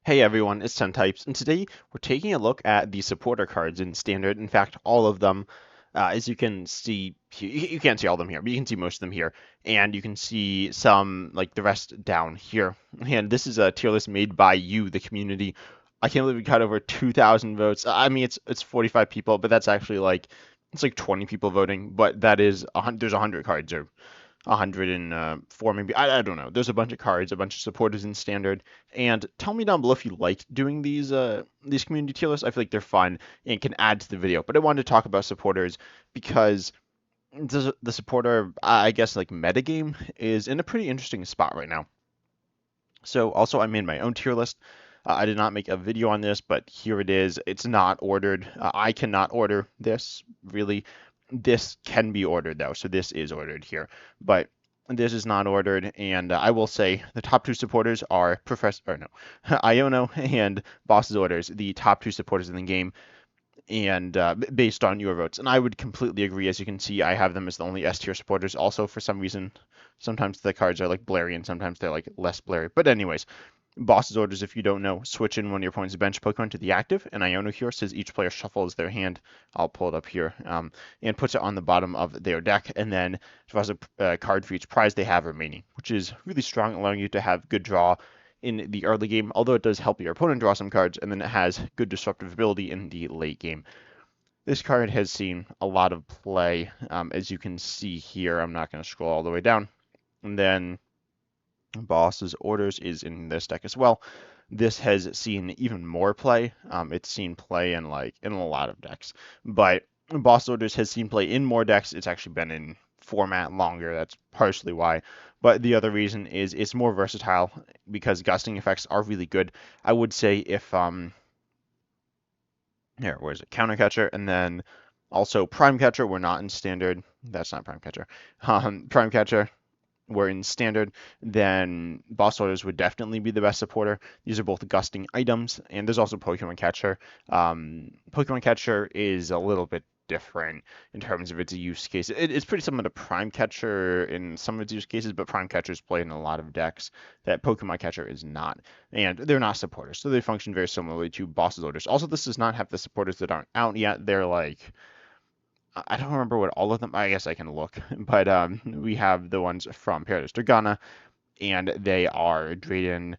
Hey everyone, it's Ten Types, and today we're taking a look at the supporter cards in Standard. In fact, all of them, as you can see, you can't see all of them here, but you can see most of them here, and you can see some, like the rest down here. And this is a tier list made by you, the community. I can't believe we got over 2,000 votes. I mean, it's 45 people, but that's actually like it's like 20 people voting, but that is there's 100 cards or 104 maybe. I don't know. There's a bunch of cards, a bunch of supporters in standard. And tell me down below if you liked doing these community tier lists. I feel like they're fun and can add to the video. But I wanted to talk about supporters because the supporter, I guess, like metagame is in a pretty interesting spot right now. So also I made my own tier list. I did not make a video on this, but here it is. It's not ordered. I cannot order this really. This can be ordered though, so this is ordered here, but this is not ordered. And I will say the top two supporters are Professor, or no, Iono and Boss's Orders, the top two supporters in the game, and based on your votes. And I would completely agree. As you can see, I have them as the only S tier supporters. Also, for some reason, sometimes the cards are like blurry and sometimes they're like less blurry. But anyways, Boss's Orders, if you don't know, switch in one of your opponent's bench Pokemon to the active, and Iono here says each player shuffles their hand. I'll pull it up here, and puts it on the bottom of their deck, and then draws a card for each prize they have remaining, which is really strong, allowing you to have good draw in the early game, although it does help your opponent draw some cards, and then it has good disruptive ability in the late game. This card has seen a lot of play, as you can see here. I'm not going to scroll all the way down. And then Boss's Orders is in this deck as well. This has seen even more play. It's seen play in a lot of decks, but Boss Orders has seen play in more decks. It's actually been in format longer. That's partially why. But the other reason is it's more versatile because gusting effects are really good. I would say if here, where is it? Counter Catcher, and then also Prime Catcher. We're not in standard. That's not Prime Catcher. Prime Catcher were in standard, then Boss Orders would definitely be the best supporter. These are both gusting items, and there's also Pokemon Catcher. Pokemon Catcher is a little bit different in terms of its use case. It's pretty similar to Prime Catcher in some of its use cases, but Prime Catcher is played in a lot of decks that Pokemon Catcher is not. And they're not supporters, so they function very similarly to Boss's Orders. Also, this does not have the supporters that aren't out yet. They're like I don't remember what all of them. I guess I can look, but we have the ones from Paradise Dragana, and they are Drayden,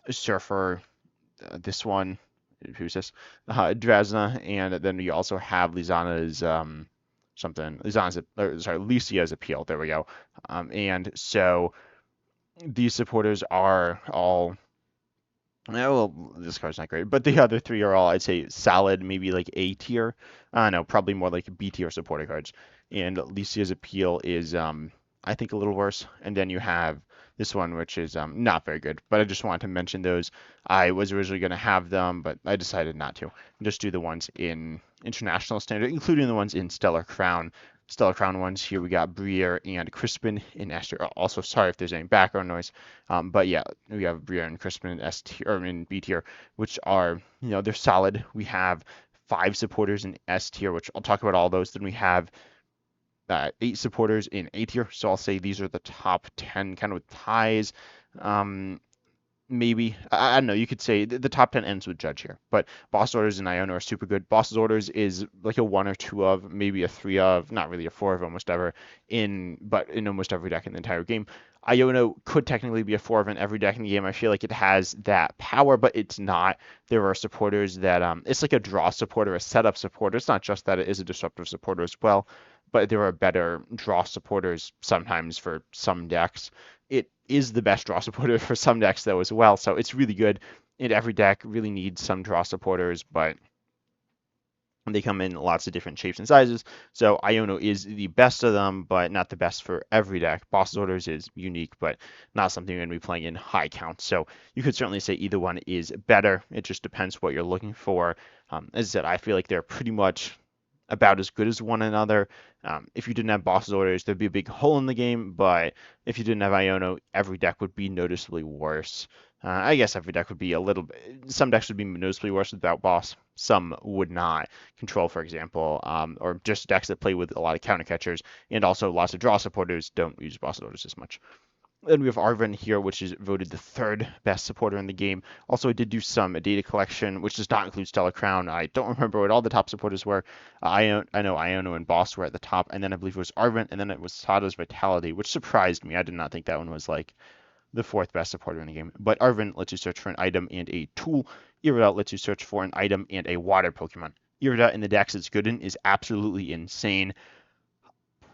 Surfer, this one, who's this? Drazna, and then we also have Lizana's something. Lucia's appeal. There we go. And so these supporters are all. Well, this card's not great, but the other three are all, I'd say, solid, maybe like A tier. No, probably more like B tier supporter cards. And Lycia's appeal is, I think, a little worse. And then you have this one, which is not very good. But I just wanted to mention those. I was originally going to have them, but I decided not to. Just do the ones in International Standard, including the ones in Stellar Crown. Stellar Crown ones here we got Briere and Crispin in S tier. Also, sorry if there's any background noise. But yeah, we have Briere and Crispin in S tier or in B tier, which are they're solid. We have 5 supporters in S tier, which I'll talk about all those. Then we have 8 supporters in A tier. So I'll say these are the top 10, kind of with ties. Maybe I don't know. You could say the top 10 ends with Judge here, but Boss Orders and Iono are super good. Boss's Orders is like a 1 or 2 of, maybe a 3 of, not really a 4 of almost ever but in almost every deck in the entire game. Iono could technically be a 4 of in every deck in the game. I feel like it has that power, but it's not. There are supporters that it's like a draw supporter, a setup supporter. It's not just that, it is a disruptive supporter as well, but there are better draw supporters sometimes for some decks. It is the best draw supporter for some decks though as well, so it's really good. And every deck really needs some draw supporters, but they come in lots of different shapes and sizes. So Iono is the best of them, but not the best for every deck. Boss's Orders is unique, but not something you're going to be playing in high counts. So you could certainly say either one is better. It just depends what you're looking for. As I said, I feel like they're pretty much about as good as one another. If you didn't have Boss's Orders, there'd be a big hole in the game, but if you didn't have Iono, every deck would be noticeably worse. I guess every deck would be a little bit. Some decks would be noticeably worse without Boss. Some would not. Control, for example, or just decks that play with a lot of counter catchers and also lots of draw supporters don't use Boss's Orders as much. Then we have Arven here, which is voted the third best supporter in the game. Also, I did do some data collection, which does not include Stellar Crown. I don't remember what all the top supporters were. I know Iono and Boss were at the top, and then I believe it was Arven, and then it was Sada's Vitality, which surprised me. I did not think that one was like the fourth best supporter in the game. But Arven lets you search for an item and a tool. Irida lets you search for an item and a water Pokemon. Irida in the decks it's good in is absolutely insane.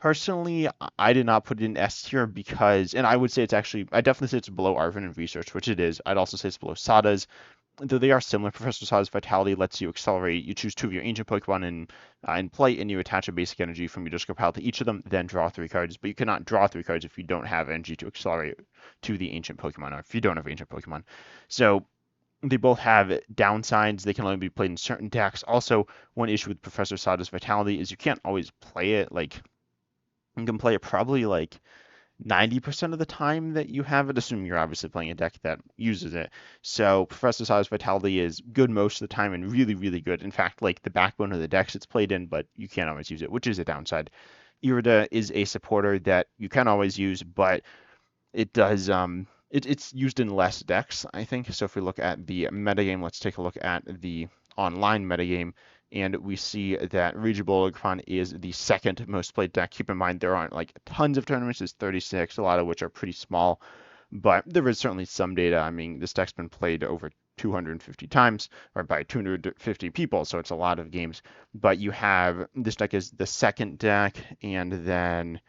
Personally, I did not put it in S tier because, and I would say it's actually, I definitely say it's below Arven in research, which it is. I'd also say it's below Sada's. Though they are similar, Professor Sada's Vitality lets you accelerate. You choose two of your ancient Pokemon in play, and you attach a basic energy from your discard pile to each of them, then draw 3 cards. But you cannot draw 3 cards if you don't have energy to accelerate to the ancient Pokemon, or if you don't have ancient Pokemon. So they both have downsides. They can only be played in certain decks. Also, one issue with Professor Sada's Vitality is you can't always play it. Like, you can play it probably like 90% of the time that you have it, assuming you're obviously playing a deck that uses it. So Professor Sada's Vitality is good most of the time and really, really good. In fact, like the backbone of the decks it's played in, but you can't always use it, which is a downside. Irida is a supporter that you can always use, but it does it's used in less decks, I think. So if we look at the metagame, let's take a look at the online metagame, and we see that Regibologron is the second most played deck. Keep in mind there aren't like tons of tournaments, there's 36, a lot of which are pretty small, but there is certainly some data. I mean, this deck's been played over 250 times, or by 250 people, so it's a lot of games. But you have this deck is the second deck, and then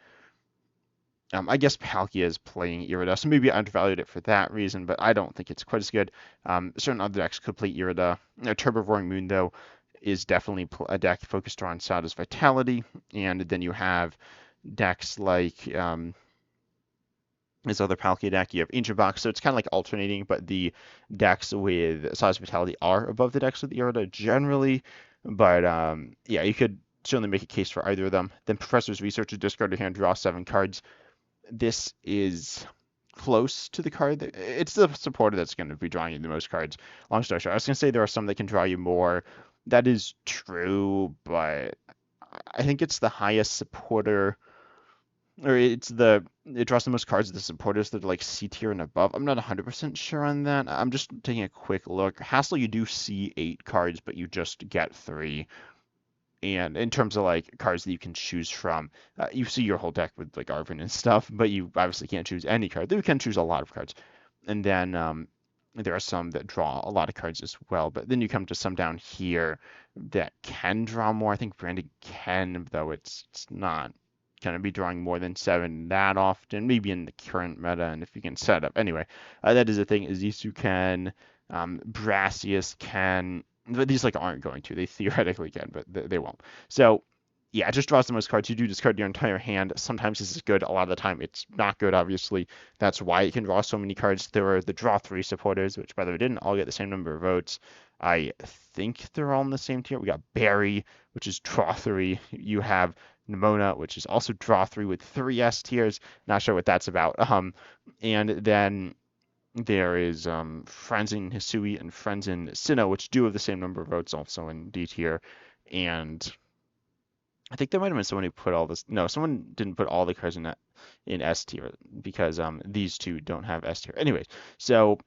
I guess Palkia is playing Irida, so maybe I undervalued it for that reason, but I don't think it's quite as good. Certain other decks could play Irida. Turbo Roaring Moon, though, is definitely a deck focused on Sada's Vitality, and then you have decks like this other Palkia deck. You have Ancient Box, so it's kind of like alternating, but the decks with Sada's Vitality are above the decks with Irida generally. But yeah, you could certainly make a case for either of them. Then Professor's Research, discard your hand, draw 7 cards. This is close to the card. It's the supporter that's going to be drawing you the most cards. Long story short, I was going to say there are some that can draw you more. That is true, but I think it's the highest supporter, or it draws the most cards of the supporters that are like C tier and above. I'm not 100% sure on that. I'm just taking a quick look. Hassel, you do see 8 cards, but you just get 3. And in terms of like cards that you can choose from, you see your whole deck with like Arven and stuff, but you obviously can't choose any card. You can choose a lot of cards. And then there are some that draw a lot of cards as well. But then you come to some down here that can draw more. I think Branded can, though it's not going to be drawing more than 7 that often, maybe in the current meta, and if you can set it up. Anyway, that is the thing. Zisu can, Brassius can, but these like aren't going to. They theoretically can, but they won't. So yeah, it just draws the most cards. You do discard your entire hand. Sometimes this is good. A lot of the time it's not good, obviously. That's why it can draw so many cards. There are the draw 3 supporters, which by the way didn't all get the same number of votes. I think they're all in the same tier. We got Barry, which is draw 3. You have Nimona, which is also draw 3 with 3 S tiers. Not sure what that's about. And then there is Franzen Hisui and Franzen Sinnoh, which do have the same number of votes, also in D tier. And I think there might have been someone who put all this. No, someone didn't put all the cards in S tier because these two don't have S tier. Anyways, so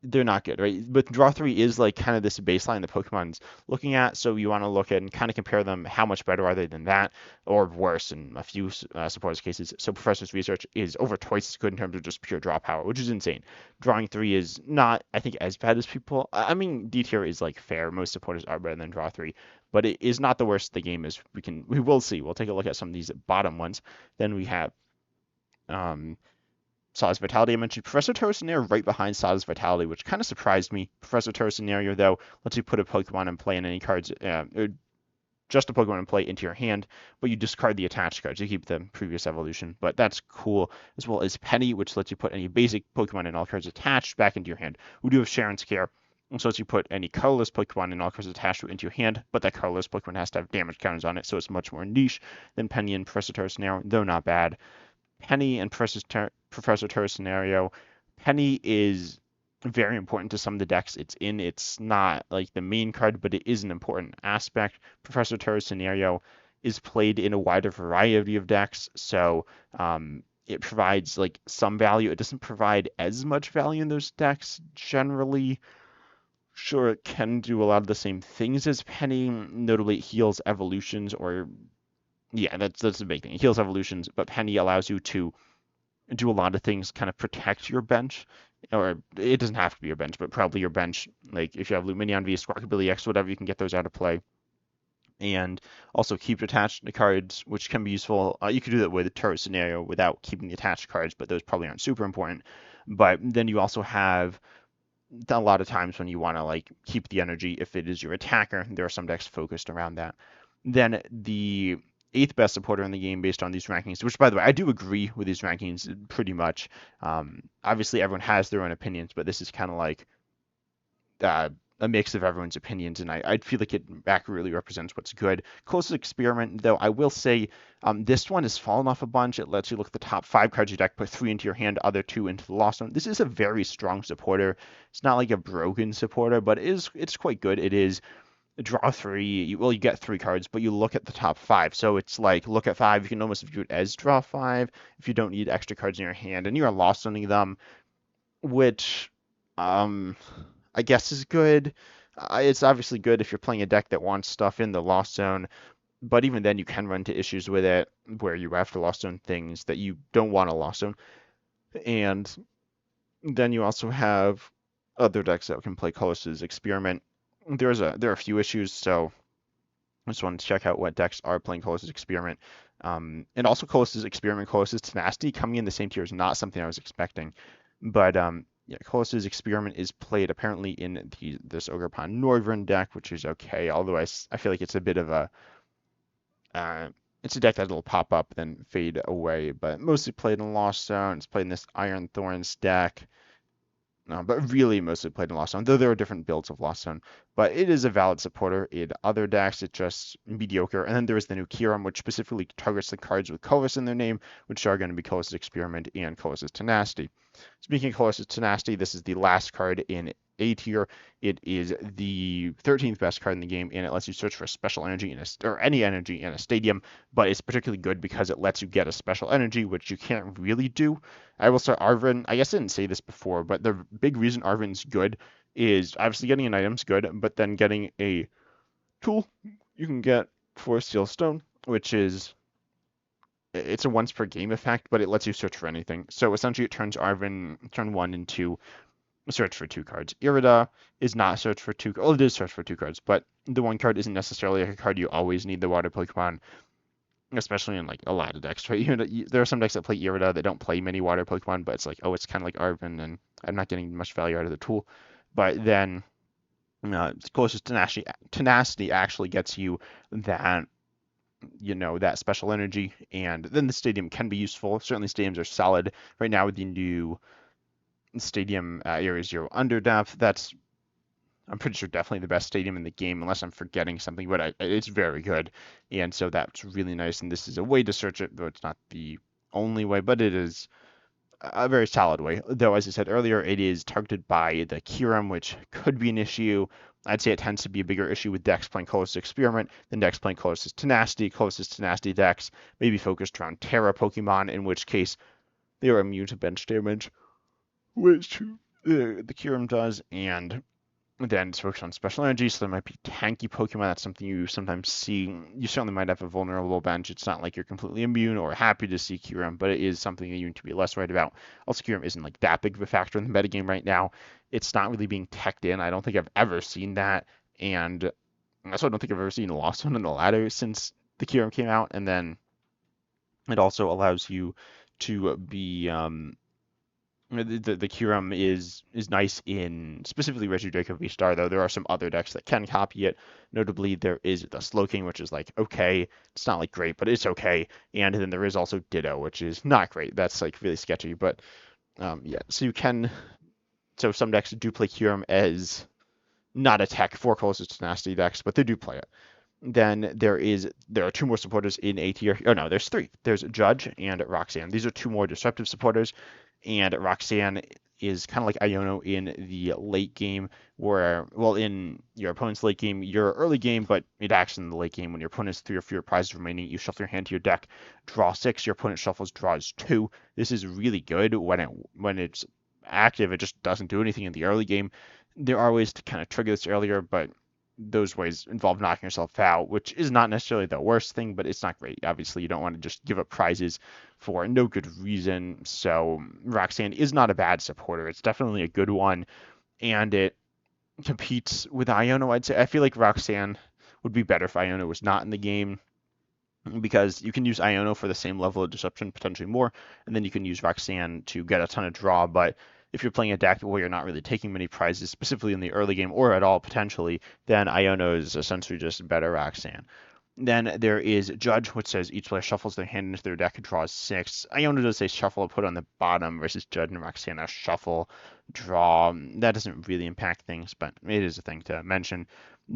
they're not good, right? But draw 3 is like kind of this baseline the Pokemon's looking at, so you want to look at and kind of compare them. How much better are they than that, or worse in a few supporters' cases? So Professor's Research is over twice as good in terms of just pure draw power, which is insane. Drawing 3 is not, I think, as bad as people. I mean, D tier is like fair. Most supporters are better than draw 3, but it is not the worst the game is. We will see. We'll take a look at some of these bottom ones. Then we have Sada's Vitality. I mentioned Professor Terra Scenario right behind Sada's Vitality, which kind of surprised me. Professor Terra Scenario, though, lets you put a Pokemon in play in any cards, just a Pokemon in play into your hand, but you discard the attached cards. You keep the previous evolution, but that's cool. As well as Penny, which lets you put any basic Pokemon and all cards attached back into your hand. We do have Sharon's Care, so lets you put any colorless Pokemon and all cards attached into your hand, but that colorless Pokemon has to have damage counters on it, so it's much more niche than Penny and Professor Terra Scenario, though not bad. Penny and Professor Terra Scenario. Penny is very important to some of the decks it's in. It's not like the main card, but it is an important aspect. Professor Terra Scenario is played in a wider variety of decks, so it provides like some value. It doesn't provide as much value in those decks generally. Sure, it can do a lot of the same things as Penny. Notably, it heals evolutions, or yeah, that's the big thing. It heals evolutions, but Penny allows you to do a lot of things, kind of protect your bench. Or it doesn't have to be your bench, but probably your bench. Like if you have Luminion V, Squawkabilly X, whatever, you can get those out of play. And also keep attached to cards, which can be useful. You could do that with a turret scenario without keeping the attached cards, but those probably aren't super important. But then you also have a lot of times when you want to like keep the energy if it is your attacker. There are some decks focused around that. Then the eighth best supporter in the game based on these rankings, which by the way, I do agree with these rankings pretty much. Obviously, everyone has their own opinions, but this is kind of like a mix of everyone's opinions, and I feel like it accurately represents what's good. Closest experiment, though, I will say this one has fallen off a bunch. It lets you look at the top 5 cards of your deck, put 3 into your hand, other 2 into the Lost Zone. This is a very strong supporter. It's not like a broken supporter, but it's quite good. It is draw 3. You get 3 cards, but you look at the top 5. So it's like look at 5. You can almost view it as draw 5 if you don't need extra cards in your hand, and you're Lost Zoning them, which I guess is good. It's obviously good if you're playing a deck that wants stuff in the Lost Zone, but even then you can run into issues with it where you have to Lost Zone things that you don't want to Lost Zone. And then you also have other decks that can play Colossus Experiment. There are a few issues, so I just wanted to check out what decks are playing Colossus Experiment. And also Colossus Experiment, Colossus Tenacity coming in the same tier is not something I was expecting. But yeah, Colossus Experiment is played apparently in this Ogerpon Northern deck, which is okay. Although I feel like it's a bit of a it's a deck that'll pop up then fade away. But mostly played in Lost Zone. It's played in this Iron Thorns deck. But really mostly played in Lost Zone, though there are different builds of Lost Zone. But it is a valid supporter. In other decks, it's just mediocre. And then there is the new Kyurem, which specifically targets the cards with Colossus in their name, which are going to be Colossus Experiment and Colossus Tenacity. Speaking of Colossus Tenacity, this is the last card in A tier. It is the 13th best card in the game, and it lets you search for special energy or any energy in a stadium. But it's particularly good because it lets you get a special energy, which you can't really do. I will start Arven. I guess I didn't say this before, but the big reason Arven's good is obviously getting an item's good, but then getting a tool you can get for Steel Stone, which is it's a once per game effect, but it lets you search for anything. So essentially, it turns Arven turn 1 into search for 2 cards. Irida is not search for 2. Well, it is search for 2 cards, but the 1 card isn't necessarily a card you always need the water Pokemon, especially in like a lot of decks, right? There are some decks that play Irida that don't play many water Pokemon, but it's like, oh, it's kind of like Arven, and I'm not getting much value out of the tool. But then closest tenacity actually gets you that that special energy, and then the stadium can be useful. Certainly stadiums are solid right now with the new stadium Area Zero Underdepth. That's I'm pretty sure definitely the best stadium in the game, unless I'm forgetting something, but it's very good, and so that's really nice. And this is a way to search it, though it's not the only way, but it is a very solid way. Though, as I said earlier, it is targeted by the Kyurem, which could be an issue. I'd say it tends to be a bigger issue with decks playing Colossus Experiment than decks playing Colossus Tenacity. Colossus Tenacity decks may be focused around Terra Pokemon, in which case they are immune to bench damage, which the Kyurem does, and then it's focused on special energy, so there might be tanky Pokemon. That's something you sometimes see. You certainly might have a vulnerable bench. It's not like you're completely immune or happy to see Kyurem, but it is something that you need to be less worried about. Also, Kyurem isn't like that big of a factor in the metagame right now. It's not really being teched in. I don't think I've ever seen that, and also I don't think I've ever seen a Lost One in the ladder since the Kyurem came out. And then it also allows you to be the Kyurem is nice in specifically Regidrago V-Star, though there are some other decks that can copy it. Notably, there is the Slowking, which is like okay. It's not like great, but it's okay. And then there is also Ditto, which is not great. That's like really sketchy, but yeah. So you can. So some decks do play Kyurem as not a tech for Colossus Tenacity decks, but they do play it. Then there are 2 more supporters in A tier. Oh no, there's 3. There's Judge and Roxanne. These are 2 more disruptive supporters. and Roxanne is kind of like Iono in the late game, where, well, in your opponent's late game, your early game, but it acts in the late game. When your opponent has 3 or fewer prizes remaining, you shuffle your hand to your deck, draw 6. Your opponent shuffles, draws 2. This is really good when it's active. It just doesn't do anything in the early game. There are ways to kind of trigger this earlier, but those ways involve knocking yourself out, which is not necessarily the worst thing, but it's not great. Obviously, you don't want to just give up prizes for no good reason. So Roxanne is not a bad supporter. It's definitely a good one, and it competes with Iono. I'd say I feel like Roxanne would be better if Iono was not in the game, because you can use Iono for the same level of disruption, potentially more, and then you can use Roxanne to get a ton of draw. But if you're playing a deck where you're not really taking many prizes, specifically in the early game or at all potentially, then Iono is essentially just better Roxanne. Then there is Judge, which says each player shuffles their hand into their deck and draws 6. Iono does say shuffle, put on the bottom, versus Judge and Roxanne shuffle, draw. That doesn't really impact things, but it is a thing to mention.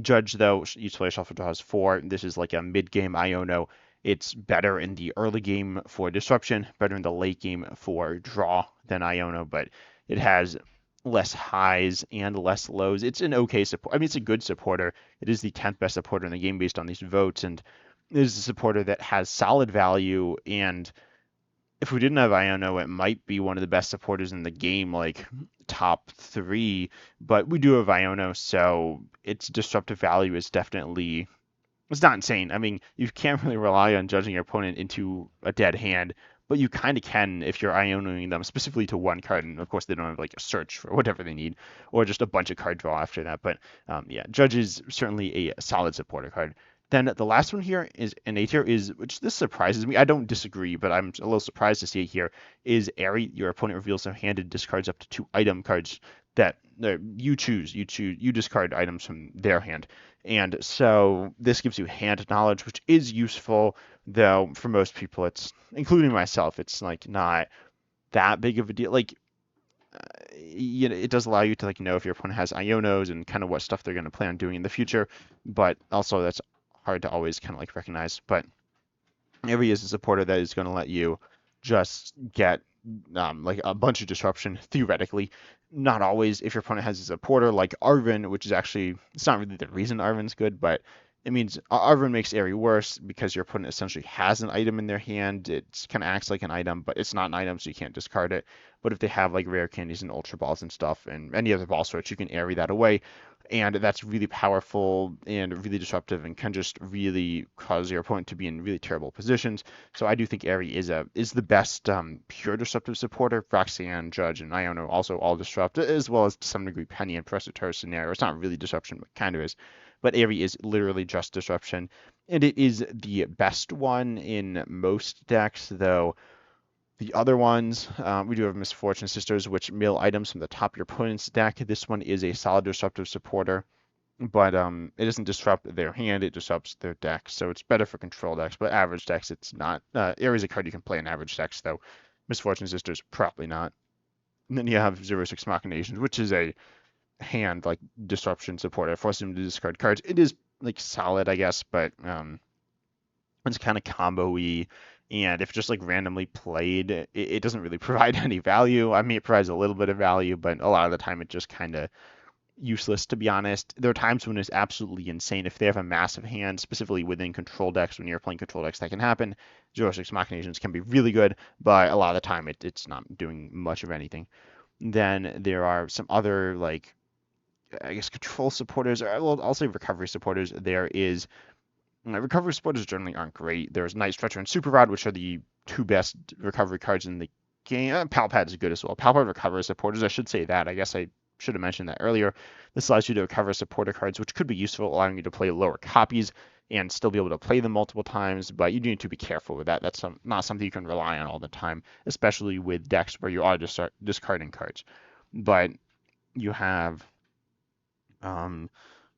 Judge, though, each player shuffle draws 4. This is like a mid-game Iono. It's better in the early game for disruption, better in the late game for draw than Iono, but it has less highs and less lows. It's an okay support. I mean, it's a good supporter. It is the 10th best supporter in the game based on these votes, and it is a supporter that has solid value. And if we didn't have Iono, it might be one of the best supporters in the game, like top 3. But we do have Iono, so its disruptive value is definitely, it's not insane. I mean, you can't really rely on judging your opponent into a dead hand, but you kind of can if you're Ionoing them specifically to one card. And of course, they don't have like a search for whatever they need, or just a bunch of card draw after that. But yeah, Judge is certainly a solid supporter card. Then the last one here is an A tier, is, which this surprises me. I don't disagree, but I'm a little surprised to see it here. Is Aerie. Your opponent reveals their hand and discards up to 2 item cards that you choose. You discard items from their hand. And so this gives you hand knowledge, which is useful, though for most people, it's, including myself, it's like not that big of a deal. Like, it does allow you to like know if your opponent has Ionos and kind of what stuff they're going to plan on doing in the future, but also that's hard to always kind of like recognize. But Aerie is a supporter that is going to let you just get like a bunch of disruption theoretically. Not always. If your opponent has a supporter like Arven, which is actually, it's not really the reason Arven's good, but it means Arven makes Aerie worse because your opponent essentially has an item in their hand. It kind of acts like an item, but it's not an item, so you can't discard it. But if they have like rare candies and ultra balls and stuff and any other ball sorts, you can Aerie that away, and that's really powerful and really disruptive and can just really cause your opponent to be in really terrible positions. So I do think Aerie is the best pure disruptive supporter. Roxanne, Judge, and Iono also all disrupt, as well as to some degree Penny and Pressure scenario. It's not really disruption, but kind of is. But Aerie is literally just disruption, and it is the best one in most decks, though. The other ones, we do have Misfortune Sisters, which mill items from the top of your opponent's deck. This one is a solid disruptive supporter, but it doesn't disrupt their hand, it disrupts their deck. So it's better for control decks, but average decks, it's not. Aerie's a card you can play in average decks, though. Misfortune Sisters, probably not. And then you have 0/6 Machinations, which is a hand like disruption supporter, forcing them to discard cards. It is like solid, I guess, but it's kind of combo-y, and if just like randomly played, it doesn't really provide any value. I mean, it provides a little bit of value, but a lot of the time it just kind of useless, to be honest. There are times when it's absolutely insane. If they have a massive hand, specifically within control decks, when you're playing control decks, that can happen. 0/6 Machinations can be really good, but a lot of the time it's not doing much of anything. Then there are some other, like, I guess, control supporters, or well, I'll say recovery supporters. There is recovery supporters generally aren't great. There's Night Stretcher and Super Rod, which are the 2 best recovery cards in the game. Pal Pad is good as well. Pal Pad recovery supporters, I should say that. I guess I should have mentioned that earlier. This allows you to recover supporter cards, which could be useful, allowing you to play lower copies and still be able to play them multiple times, but you do need to be careful with that. That's not something you can rely on all the time, especially with decks where you are discarding cards. But you have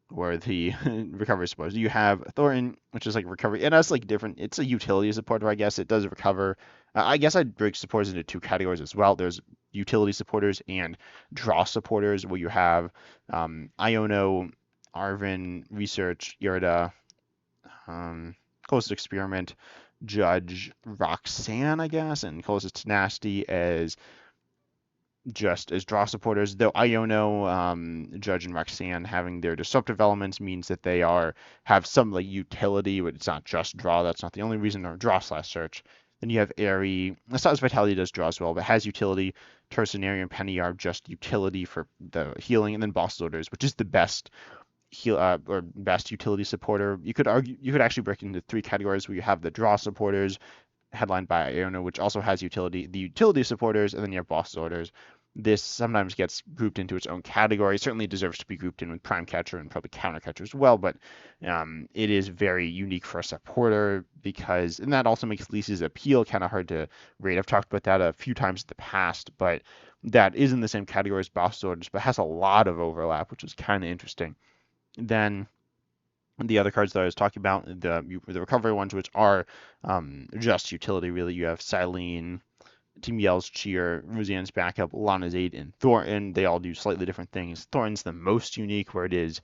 where the recovery supporters. You have Thornton, which is like recovery, and that's like different. It's a utility supporter, I guess. It does recover. I guess I'd break supporters into 2 categories as well. There's utility supporters and draw supporters, where you have Iono, Arven, Research, Irida, Closest Experiment, Judge, Roxanne, I guess, and Closest Tenacity as just as draw supporters, though Iono, Judge, and Roxanne having their disruptive elements means that they have some like utility, but it's not just draw. That's not the only reason, or draw/search. Then you have Aerie. Status Vitality does draw as well, but has utility. Tercenary and Penny are just utility for the healing, and then Boss Orders, which is the best or best utility supporter. You could actually break it into three categories where you have the draw supporters, headlined by Iono, which also has utility, the utility supporters, and then you have boss orders. This sometimes gets grouped into its own category. It certainly deserves to be grouped in with Prime Catcher and probably Counter Catcher as well, but it is very unique for a supporter because, and that also makes Lisa's appeal kind of hard to rate. I've talked about that a few times in the past, but that is in the same category as boss orders, but has a lot of overlap, which is kind of interesting. Then the other cards that I was talking about, the recovery ones, which are just utility, really. You have Silene, Team Yell's Cheer, Roseanne's Backup, Lana's Aid, and Thornton. They all do slightly different things. Thornton's the most unique, where it is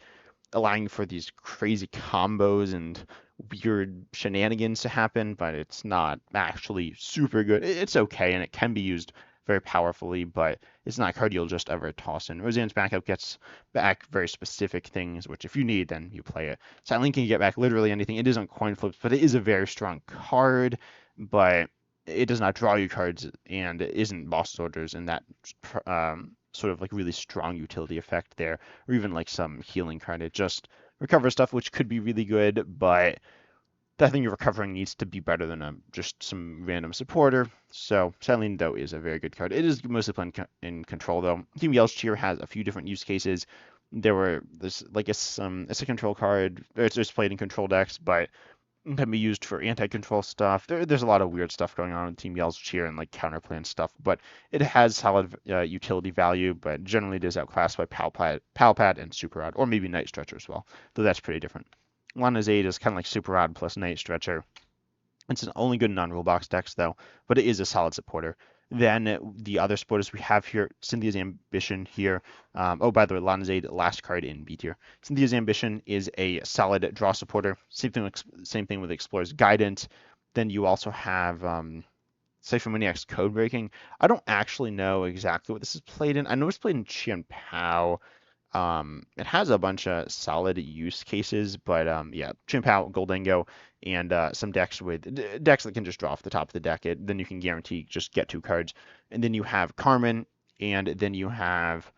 allowing for these crazy combos and weird shenanigans to happen, but it's not actually super good. It's okay, and it can be used very powerfully, but it's not a card you'll just ever toss in. Roseanne's Backup gets back very specific things, which if you need, then you play it. Silent can get back literally anything. It isn't coin flips, but it is a very strong card, but it does not draw you cards, and it isn't boss orders in that sort of like really strong utility effect there, or even like some healing card. It just recovers stuff, which could be really good, but that thing you're recovering needs to be better than just some random supporter. So Silene, though, is a very good card. It is mostly played in control, though. Team Yell's Cheer has a few different use cases. There's like it's a control card. It's played in control decks, but can be used for anti-control stuff. There's a lot of weird stuff going on in Team Yell's Cheer and like counterplan stuff, but it has solid utility value, but generally it is outclassed by Pal Pad, and Super Rod, or maybe Night Stretcher as well, though that's pretty different. Lana's Aid is kind of like Super Rod plus Night Stretcher. It's only good in non-rule box decks though, but it is a solid supporter. Then the other supporters we have here, Cynthia's Ambition here. Oh, by the way, Lana's Aid, last card in B tier. Cynthia's Ambition is a solid draw supporter. Same thing with Explorer's Guidance. Then you also have Cypher Maniac's Code Breaking. I don't actually know exactly what this is played in. I know it's played in Qian Pao. It has a bunch of solid use cases, but yeah, Chimpow, Goldango, and some decks decks that can just draw off the top of the deck. Then you can guarantee just get two cards, and then you have Carmen, and then you have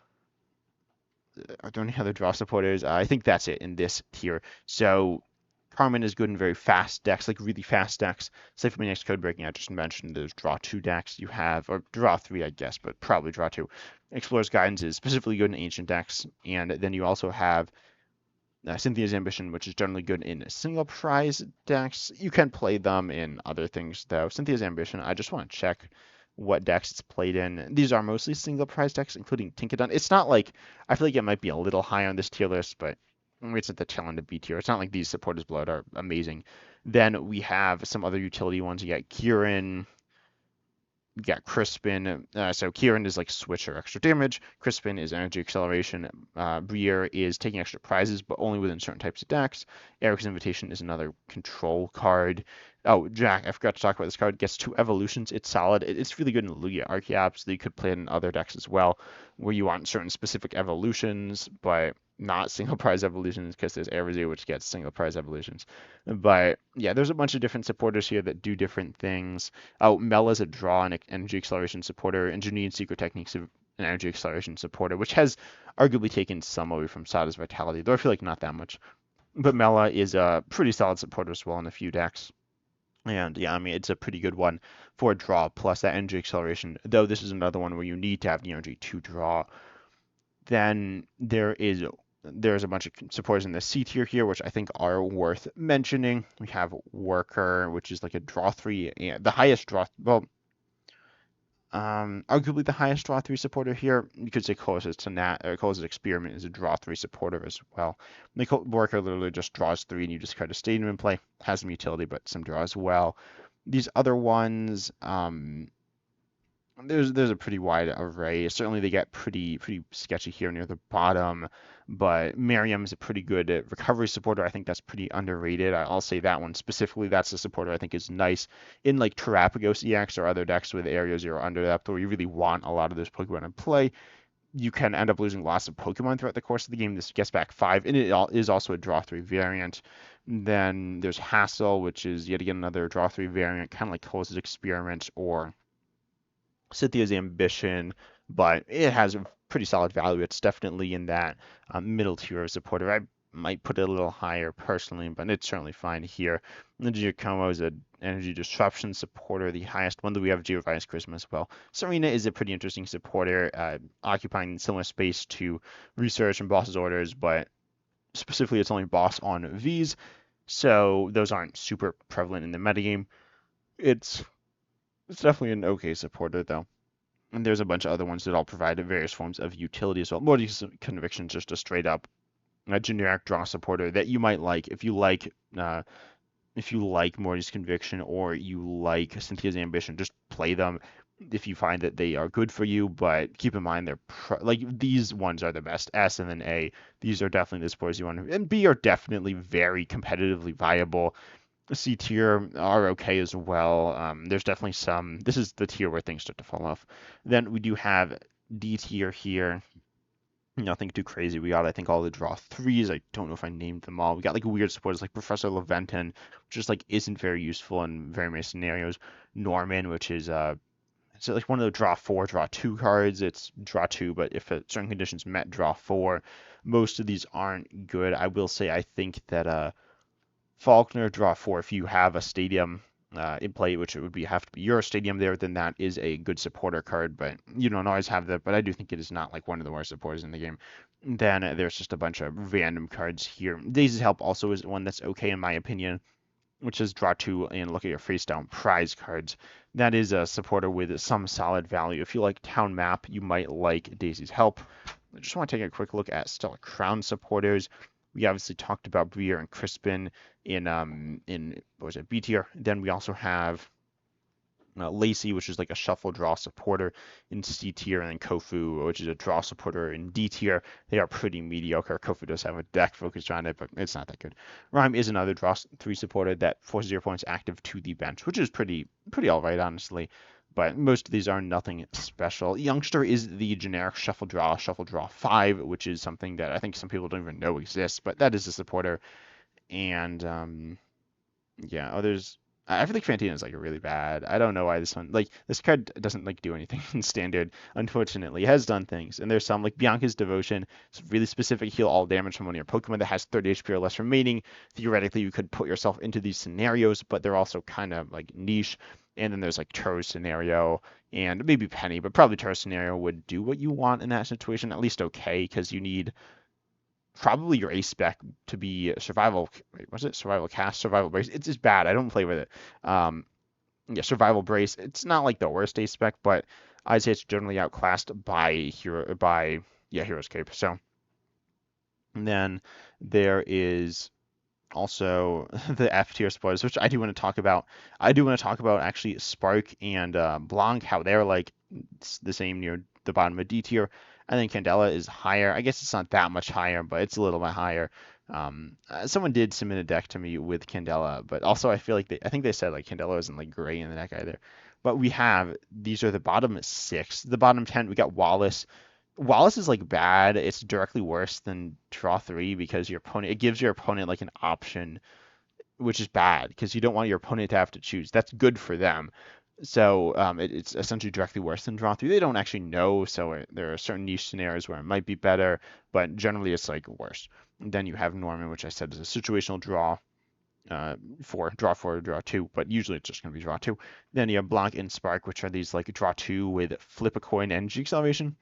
are there any other draw supporters? I think that's it in this tier. So Carmen is good in very fast decks, like really fast decks. Cypher Maniac's Code Breaking, I just mentioned, there's draw two decks. You have, or draw three, I guess, but probably draw two. Explorer's Guidance is specifically good in ancient decks. And then you also have Cynthia's Ambition, which is generally good in single prize decks. You can play them in other things, though. Cynthia's Ambition, I just want to check what decks it's played in. These are mostly single prize decks, including Tinkaton. It's not like, I feel like it might be a little high on this tier list, but it's at the tail end of B tier. It's not like these supporters blood are amazing. Then we have some other utility ones. You got Kieran, you got Crispin. So Kieran is like switch or extra damage. Crispin is energy acceleration. Briere is taking extra prizes, but only within certain types of decks. Eric's Invitation is another control card. Oh, Jack, I forgot to talk about this card. Gets two evolutions. It's solid. It's really good in Lugia Archeops. That you could play it in other decks as well, where you want certain specific evolutions, but not single prize evolutions, because there's Airzu, which gets single prize evolutions. But yeah, there's a bunch of different supporters here that do different things. Oh, Mela's a draw and energy acceleration supporter, and Janine Secret Techniques an energy acceleration supporter, which has arguably taken some away from Sada's Vitality, though I feel like not that much. But Mela is a pretty solid supporter as well in a few decks. And yeah, I mean, it's a pretty good one for draw plus that energy acceleration, though this is another one where you need to have the energy to draw. Then there's a bunch of supporters in the C tier here, which I think are worth mentioning. We have Worker, which is like a draw three, and the highest draw, well, arguably the highest draw three supporter here. You could say closest to closest Experiment is a draw three supporter as well. Worker literally just draws three, and you just kind of stadium in play. Has some utility, but some draw as well. These other ones, there's a pretty wide array. Certainly they get pretty sketchy here near the bottom, but Miriam is a pretty good recovery supporter. I think that's pretty underrated. I'll say that one specifically. That's a supporter I think is nice in like Terapagos EX or other decks with areas you're under depth where you really want a lot of those Pokemon in play. You can end up losing lots of Pokemon throughout the course of the game. This gets back 5, and is also a draw 3 variant. Then there's Hassel, which is yet again another draw 3 variant, kind of like Cole's Experiment or Cynthia's Ambition, but it has a pretty solid value. It's definitely in that middle tier of supporter. I might put it a little higher personally, but it's certainly fine here. And the Giacomo is an energy disruption supporter, the highest one that we have Giovanni's Charisma as well. Serena is a pretty interesting supporter, occupying similar space to Research and Boss's Orders, but specifically it's only boss on Vs, so those aren't super prevalent in the metagame. It's it's definitely an okay supporter though. And there's a bunch of other ones that all provide various forms of utility as well. Morty's Conviction, just a straight up generic draw supporter that you might like if you like Morty's Conviction or you like Cynthia's Ambition. Just play them if you find that they are good for you. But keep in mind like these ones are the best. S and then A. These are definitely the supporters you want, and B are definitely very competitively viable. C tier are okay as well. There's definitely some. This is the tier where things start to fall off. Then we do have D tier here. Nothing too crazy. We got, I think, all the draw threes. I don't know if I named them all. We got like weird supporters like Professor Leventon, which just like isn't very useful in very many scenarios. Norman, which is it's like one of the draw 4, draw 2 cards. It's draw 2, but if certain conditions met, draw 4. Most of these aren't good. I will say I think that Faulkner, draw 4. If you have a stadium in play, which it would have to be your stadium there, then that is a good supporter card, but you don't always have that. But I do think it is not like one of the worst supporters in the game. Then there's just a bunch of random cards here. Daisy's Help also is one that's okay in my opinion, which is draw 2 and look at your face down prize cards. That is a supporter with some solid value. If you like Town Map, you might like Daisy's Help. I just want to take a quick look at Stellar Crown supporters. We obviously talked about Briere and Crispin in what was it, B tier. Then we also have Lacey, which is like a shuffle draw supporter in C tier, and then Kofu, which is a draw supporter in D tier. They are pretty mediocre. Kofu does have a deck focused on it, but it's not that good. Rhyme is another draw 3 supporter that forces your opponents active to the bench, which is pretty all right, honestly. But most of these are nothing special. Youngster is the generic shuffle draw 5, which is something that I think some people don't even know exists, but that is a supporter. And yeah, others. I feel like Fantina is like really bad. I don't know why this card doesn't like do anything in standard. Unfortunately, it has done things, and there's some like Bianca's Devotion. It's really specific, heal all damage from one of your Pokemon that has 30 HP or less remaining. Theoretically, you could put yourself into these scenarios, but they're also kind of like niche. And then there's like Turo Scenario and maybe Penny, but probably Turo Scenario would do what you want in that situation, at least okay, because you need probably your ace spec to be survival. Wait, was it survival cast, survival brace? It's just bad. I don't play with it. Yeah, survival brace. It's not like the worst ace spec, but I'd say it's generally outclassed by Hero's Cape. So and then there is also the F tier spoilers, which I do want to talk about. I do want to talk about actually Spark and Blanc, how they're like the same near the bottom of D tier. I think Candela is higher. I guess it's not that much higher, but it's a little bit higher. Someone did submit a deck to me with Candela, but also I feel like I think they said like Candela isn't like great in the deck either. But these are the bottom 6. The bottom 10, we got Wallace. Wallace is like bad. It's directly worse than draw 3 because it gives your opponent like an option, which is bad because you don't want your opponent to have to choose. That's good for them. So it's essentially directly worse than draw 3. They don't actually know, so there are certain niche scenarios where it might be better, but generally it's like worse. And then you have Norman, which I said is a situational draw. Draw 4, draw 2, but usually it's just going to be draw 2. Then you have Blanc and Spark, which are these like draw 2 with flip a coin energy acceleration.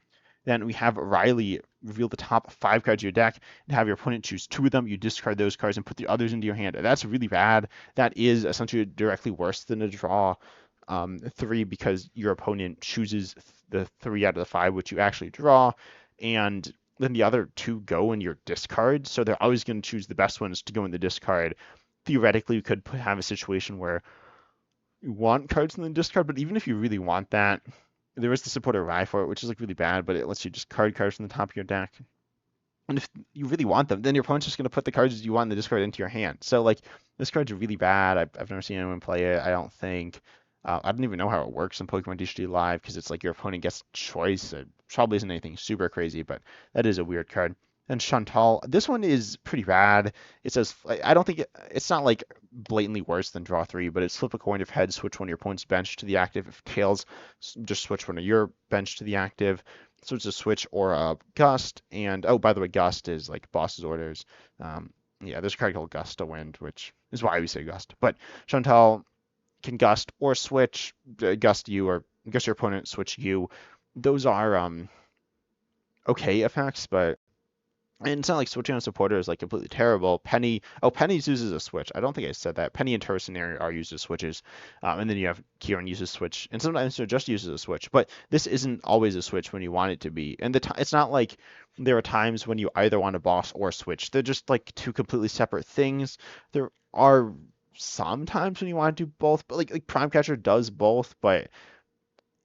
Then we have Riley reveal the top 5 cards of your deck and have your opponent choose 2 of them. You discard those cards and put the others into your hand. That's really bad. That is essentially directly worse than a draw 3 because your opponent chooses the 3 out of the 5 which you actually draw, and then the other 2 go in your discard. So they're always going to choose the best ones to go in the discard. Theoretically, you could have a situation where you want cards in the discard, but even if you really want that, there is the supporter Rye for it, which is like really bad, but it lets you just card cards from the top of your deck. And if you really want them, then your opponent's just going to put the cards you want in the discard into your hand. So like this card's really bad. I've never seen anyone play it. I don't think. I don't even know how it works in Pokemon TCG Live because it's like your opponent gets choice. It probably isn't anything super crazy, but that is a weird card. And Chantal, this one is pretty bad. It says I don't think it's not like blatantly worse than Draw Three, but it's flip a coin if heads, switch one of your opponent's bench to the active. If tails, just switch one of your bench to the active. So it's a switch or a gust. And oh, by the way, gust is like boss's orders. Yeah, there's a card called Gust to Wind, which is why we say gust. But Chantal can gust or switch, gust you or gust your opponent, switch you. Those are okay effects, but and it's not like switching on supporter is like completely terrible. Penny, oh, Penny's uses a switch. I don't think I said that. Penny and Terracenary are used as switches. And then you have Kieran uses switch, and sometimes it just uses a switch. But this isn't always a switch when you want it to be. And it's not like there are times when you either want a boss or switch. They're just like two completely separate things. There are some times when you want to do both, but like Prime Catcher does both. But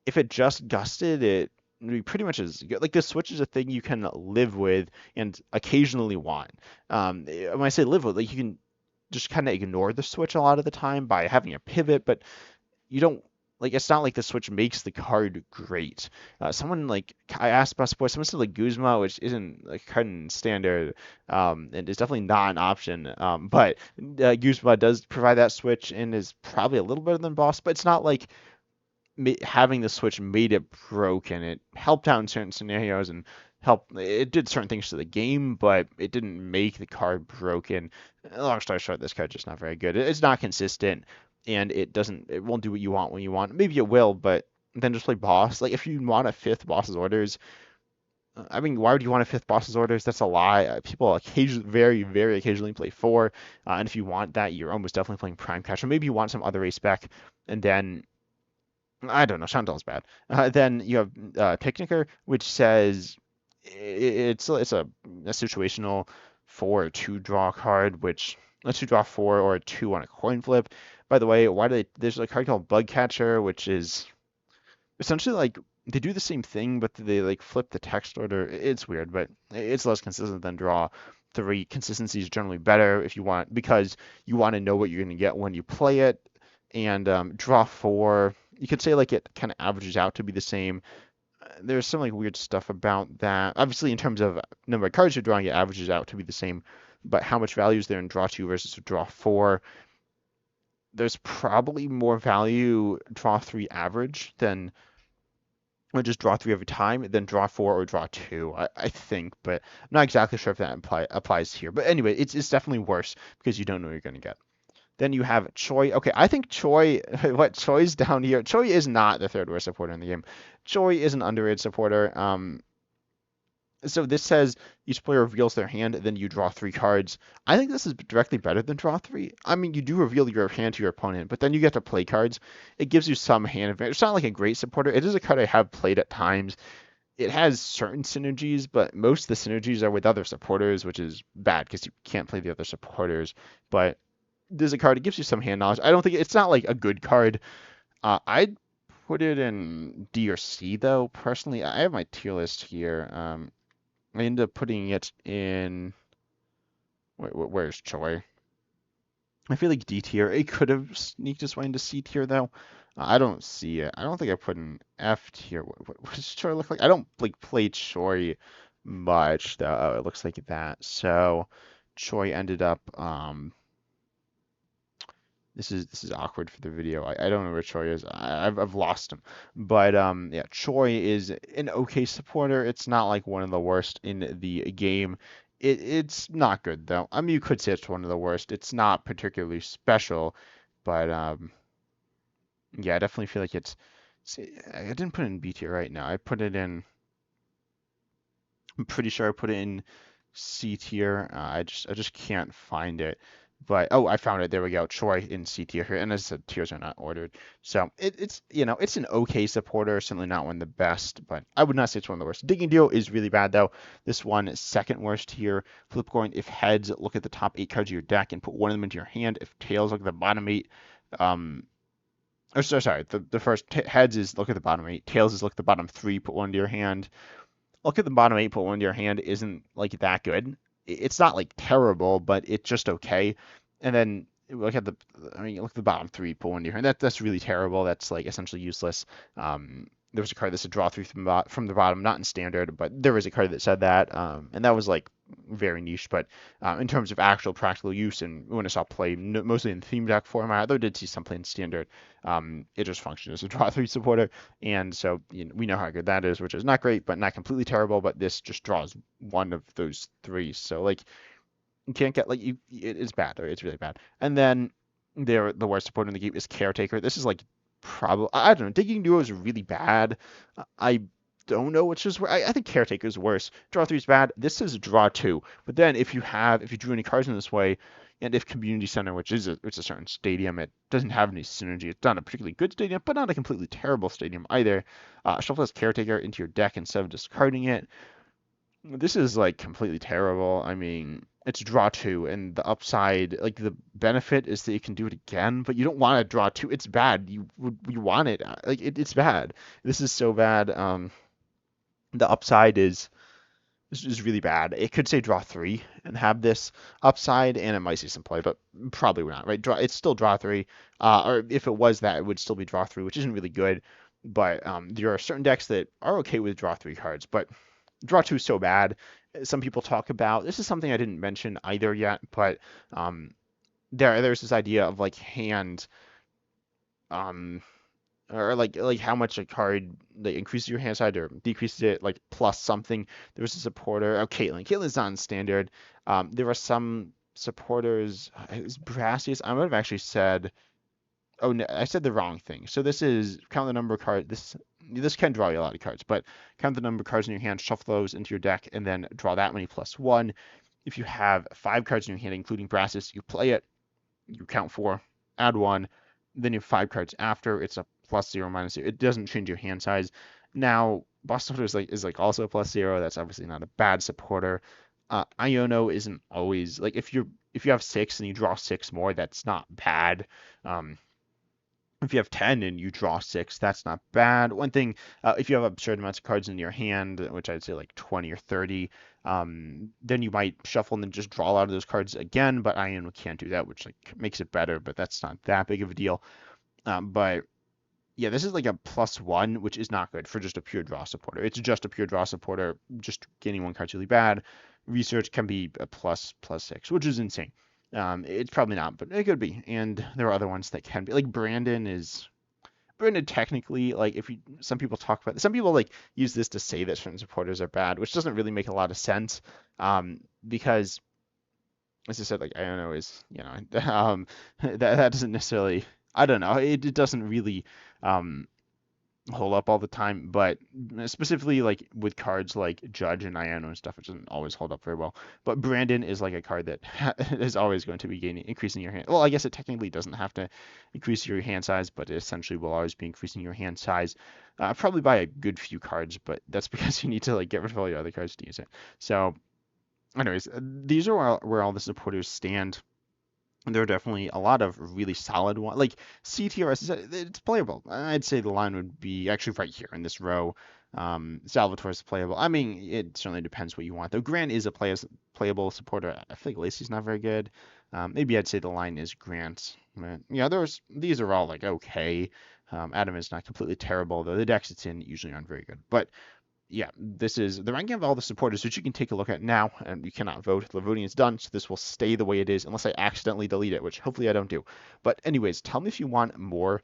if it just gusted, it would be pretty much as good. Like the switch is a thing you can live with and occasionally want. When I say live with, like you can just kind of ignore the switch a lot of the time by having a pivot, but you don't like it's not like the switch makes the card great. Someone like I asked about support, someone said like Guzma, which isn't like card in standard, and is definitely not an option. But Guzma does provide that switch and is probably a little better than Boss, but it's not like having the switch made it broken. It helped out in certain scenarios and it did certain things to the game, but it didn't make the card broken. Long story short, this card's just not very good. It's not consistent, and it won't do what you want when you want. Maybe it will, but then just play boss. Like if you want a fifth boss's orders, I mean, why would you want a fifth boss's orders? That's a lie. People occasionally, very, very occasionally play four, and if you want that, you're almost definitely playing Prime Catcher. Maybe you want some other race spec, and then I don't know. Chantal's bad. Then you have Picnicker, which says it's a situational 4 or 2 draw card, which lets you draw 4 or 2 on a coin flip. By the way, there's a card called Bug Catcher, which is essentially like they do the same thing, but they like flip the text order. It's weird, but it's less consistent than draw 3. Consistency is generally better if you want because you want to know what you're going to get when you play it. And draw 4, you could say like it kind of averages out to be the same. There's some like weird stuff about that. Obviously, in terms of number of cards you're drawing, it averages out to be the same. But how much value is there in draw 2 versus draw 4? There's probably more value draw 3 average than or just draw 3 every time than draw 4 or draw 2, I think. But I'm not exactly sure if that applies here. But anyway, it's definitely worse because you don't know what you're going to get. Then you have Choi. Okay, I think Choi, what Choi's down here. Choi is not the third worst supporter in the game. Choi is an underrated supporter. So this says each player reveals their hand, then you draw 3 cards. I think this is directly better than draw 3. I mean, you do reveal your hand to your opponent, but then you get to play cards. It gives you some hand advantage. It's not like a great supporter. It is a card I have played at times. It has certain synergies, but most of the synergies are with other supporters, which is bad because you can't play the other supporters. But there's a card. It gives you some hand knowledge. I don't think it's not like a good card. I'd put it in D or C though. Personally, I have my tier list here. I ended up putting it in. Where's Choi? I feel like D tier. It could have sneaked its way into C tier though. I don't see it. I don't think I put in F tier. What does Choi look like? I don't like play Choi much though. Oh, it looks like that. So Choi ended up this is awkward for the video. I don't know where Choi is. I've lost him. But yeah, Choi is an okay supporter. It's not like one of the worst in the game. It's not good though. I mean, you could say it's one of the worst. It's not particularly special, but yeah, I definitely feel like it's. See, I didn't put it in B tier right now. I put it in. I'm pretty sure I put it in C tier. I just can't find it. But oh, I found it. There we go. Choi in C tier here, and as I said, tiers are not ordered. So it's it's an okay supporter, certainly not one of the best, but I would not say it's one of the worst. Digging Deal is really bad though. This one is second worst here. Flip coin. If heads, look at the top 8 cards of your deck and put one of them into your hand. If tails, look at the bottom 8. or sorry, the first heads is look at the bottom 8, tails is look at the bottom 3, put one to your hand. Look at the bottom 8, put one to your hand isn't like that good. It's not like terrible, but it's just okay. And then look at the, I mean, look at the bottom 3, put one to your hand. That's really terrible. That's like essentially useless. There was a card that said draw 3 from the bottom, not in standard, but there was a card that said that, and that was like very niche. But in terms of actual practical use and when I saw play, mostly in theme deck format, though I did see some play in standard, it just functioned as a draw 3 supporter. And so we know how good that is, which is not great, but not completely terrible. But this just draws one of those three. So like you can't get like it's bad. It's really bad. And then the worst supporter in the game is Caretaker. This is like probably I don't know. Digging Duo is really bad. I don't know which is I think Caretaker is worse. Draw 3 is bad. This is draw 2. But then if you drew any cards in this way, and if Community Center, which is it's a certain stadium, it doesn't have any synergy. It's not a particularly good stadium, but not a completely terrible stadium either. Shuffle this Caretaker into your deck instead of discarding it. This is like completely terrible. I mean, it's draw 2, and the upside, like the benefit is that you can do it again, but you don't want to draw 2. It's bad. You want it. Like it's bad. This is so bad. The upside is really bad. It could say draw 3 and have this upside, and it might see some play, but probably not, right? It's still draw 3. Or if it was that, it would still be draw 3, which isn't really good. But there are certain decks that are okay with draw 3 cards, but draw 2 is so bad. Some people talk about this is something I didn't mention either yet, but there's this idea of like hand um or like how much a card like increases your hand size or decreases it like plus something. There's a supporter. Oh, Caitlyn. Caitlyn's not in standard. There are some supporters. Is Brassius? I would have actually said. Oh no, I said the wrong thing. So this is count the number of cards. This can draw you a lot of cards, but count the number of cards in your hand, shuffle those into your deck, and then draw that many plus one. If you have 5 cards in your hand, including Brassius, you play it. You count 4, add 1, then you have 5 cards after. It's a plus 0, minus 0. It doesn't change your hand size. Now, Boston is like also a plus 0. That's obviously not a bad supporter. Iono isn't always like if you have 6 and you draw 6 more, that's not bad. If you have 10 and you draw 6, that's not bad. One thing, if you have absurd amounts of cards in your hand, which I'd say like 20 or 30, then you might shuffle and then just draw out of those cards again, but Iono can't do that, which like makes it better, but that's not that big of a deal. But yeah, this is like a +1, which is not good for just a pure draw supporter. It's just a pure draw supporter. Just gaining 1 card's really bad. Research can be a +6, which is insane. It's probably not, but it could be. And there are other ones that can be. Like Brandon technically, like if you some people talk about some people like use this to say that certain supporters are bad, which doesn't really make a lot of sense. Because as I said, like I don't know is that doesn't necessarily I don't know it doesn't really hold up all the time, but specifically like with cards like Judge and Iono and stuff, it doesn't always hold up very well. But Brandon is like a card that is always going to be increasing your hand. Well, I guess it technically doesn't have to increase your hand size, but it essentially will always be increasing your hand size, probably by a good few cards. But that's because you need to like get rid of all your other cards to use it. So, anyways, these are where all the supporters stand. There are definitely a lot of really solid ones. Like CTRS, it's playable. I'd say the line would be actually right here in this row. Salvatore is playable. I mean, it certainly depends what you want, though. Grant is a playable supporter. I think Lacey's not very good. Maybe I'd say the line is Grant. But, yeah, these are all like okay. Adam is not completely terrible, though the decks it's in usually aren't very good. But yeah, this is the ranking of all the supporters, which you can take a look at now, and you cannot vote. The voting is done, so this will stay the way it is, unless I accidentally delete it, which hopefully I don't do. But anyways, tell me if you want more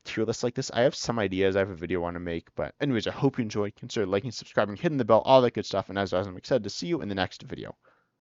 tier lists like this. I have some ideas. I have a video I want to make, but anyways, I hope you enjoyed. Consider liking, subscribing, hitting the bell, all that good stuff, and as always, I'm excited to see you in the next video.